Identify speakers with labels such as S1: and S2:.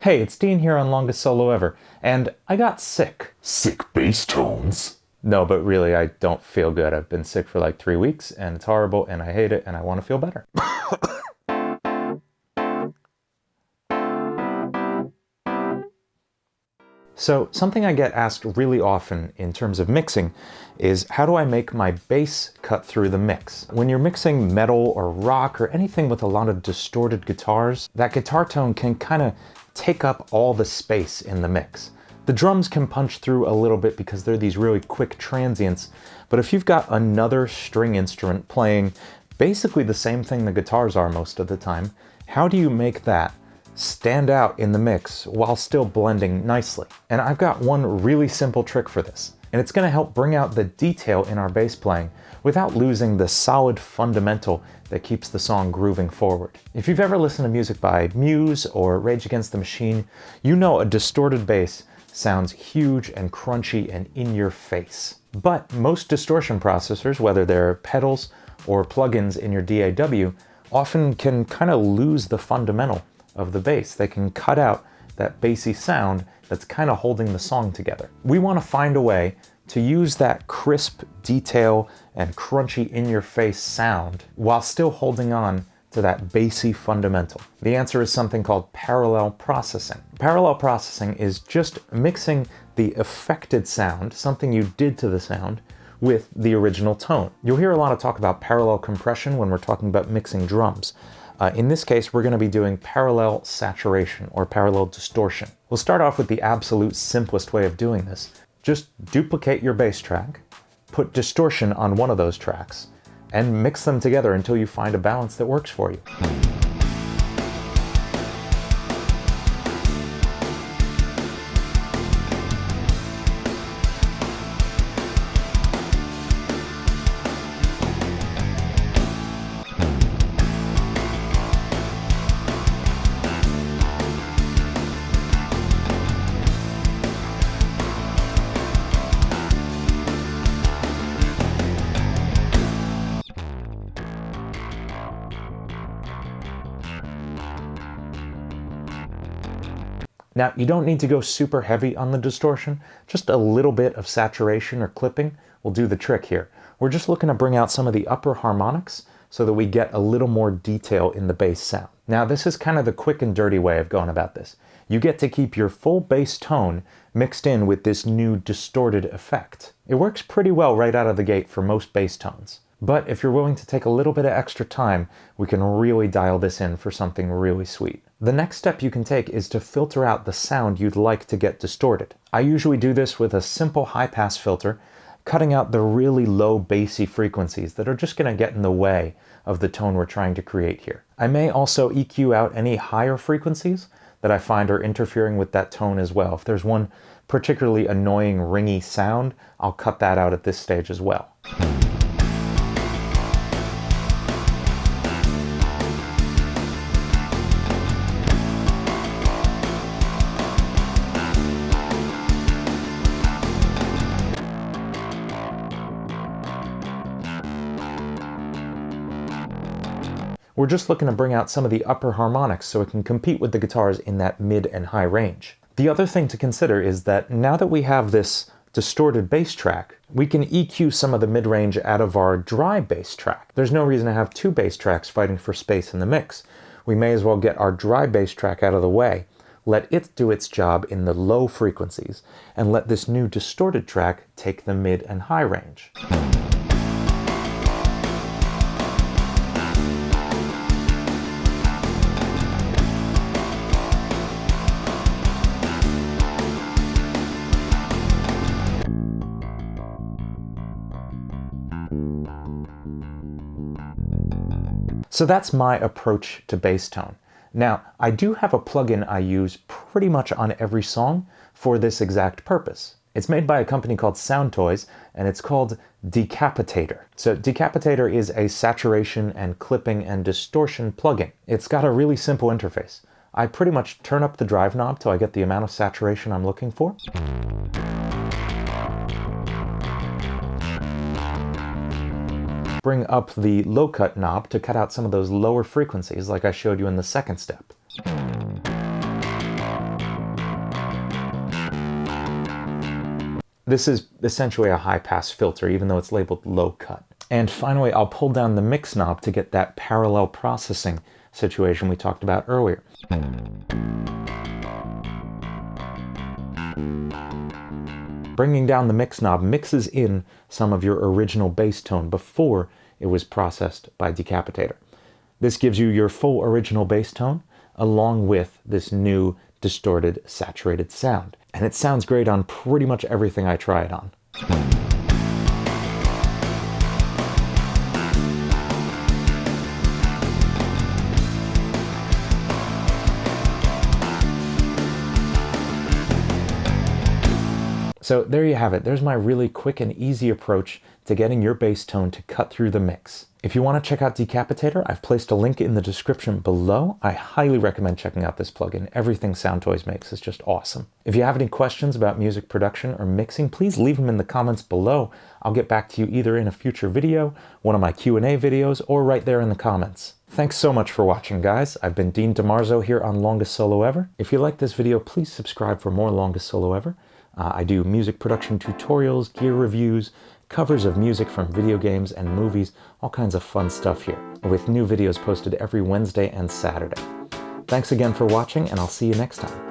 S1: Hey, it's Dean here on Longest Solo Ever, and I got sick.
S2: Sick bass tones.
S1: No, but really, I don't feel good. I've been sick for like 3 weeks, and it's horrible, and I hate it, and I want to feel better. So, something I get asked really often in terms of mixing is how do I make my bass cut through the mix? When you're mixing metal or rock or anything with a lot of distorted guitars, that guitar tone can kind of take up all the space in the mix. The drums can punch through a little bit because they're these really quick transients, but if you've got another string instrument playing basically the same thing the guitars are most of the time, how do you make that stand out in the mix while still blending nicely? And I've got one really simple trick for this, and it's going to help bring out the detail in our bass playing without losing the solid fundamental that keeps the song grooving forward. If you've ever listened to music by Muse or Rage Against the Machine, you know a distorted bass sounds huge and crunchy and in your face. But most distortion processors, whether they're pedals or plugins in your DAW, often can kind of lose the fundamental of the bass. They can cut out that bassy sound that's kind of holding the song together. We want to find a way to use that crisp detail and crunchy in-your-face sound while still holding on to that bassy fundamental. The answer is something called parallel processing. Parallel processing is just mixing the affected sound, something you did to the sound, with the original tone. You'll hear a lot of talk about parallel compression when we're talking about mixing drums. In this case, we're going to be doing parallel saturation or parallel distortion. We'll start off with the absolute simplest way of doing this. Just duplicate your bass track, put distortion on one of those tracks, and mix them together until you find a balance that works for you. Now, you don't need to go super heavy on the distortion. Just a little bit of saturation or clipping will do the trick here. We're just looking to bring out some of the upper harmonics so that we get a little more detail in the bass sound. Now, this is kind of the quick and dirty way of going about this. You get to keep your full bass tone mixed in with this new distorted effect. It works pretty well right out of the gate for most bass tones. But if you're willing to take a little bit of extra time, we can really dial this in for something really sweet. The next step you can take is to filter out the sound you'd like to get distorted. I usually do this with a simple high-pass filter, cutting out the really low bassy frequencies that are just going to get in the way of the tone we're trying to create here. I may also EQ out any higher frequencies that I find are interfering with that tone as well. If there's one particularly annoying ringy sound, I'll cut that out at this stage as well. We're just looking to bring out some of the upper harmonics so it can compete with the guitars in that mid and high range. The other thing to consider is that now that we have this distorted bass track, we can EQ some of the mid-range out of our dry bass track. There's no reason to have two bass tracks fighting for space in the mix. We may as well get our dry bass track out of the way, let it do its job in the low frequencies, and let this new distorted track take the mid and high range. So that's my approach to bass tone. Now, I do have a plugin I use pretty much on every song for this exact purpose. It's made by a company called Sound Toys, and it's called Decapitator. So Decapitator is a saturation and clipping and distortion plugin. It's got a really simple interface. I pretty much turn up the drive knob till I get the amount of saturation I'm looking for. bring up the low cut knob to cut out some of those lower frequencies like I showed you in the second step. This is essentially a high-pass filter, even though it's labeled low cut. And finally, I'll pull down the mix knob to get that parallel processing situation we talked about earlier. Bringing down the mix knob mixes in some of your original bass tone before it was processed by Decapitator. This gives you your full original bass tone along with this new distorted, saturated sound. And it sounds great on pretty much everything I try it on. So there you have it. There's my really quick and easy approach to getting your bass tone to cut through the mix. If you want to check out Decapitator, I've placed a link in the description below. I highly recommend checking out this plugin. Everything Soundtoys makes is just awesome. If you have any questions about music production or mixing, please leave them in the comments below. I'll get back to you either in a future video, one of my Q&A videos, or right there in the comments. Thanks so much for watching, guys. I've been Dean DeMarzo here on Longest Solo Ever. If you like this video, please subscribe for more Longest Solo Ever. I do music production tutorials, gear reviews, covers of music from video games and movies, all kinds of fun stuff here, with new videos posted every Wednesday and Saturday. Thanks again for watching, and I'll see you next time.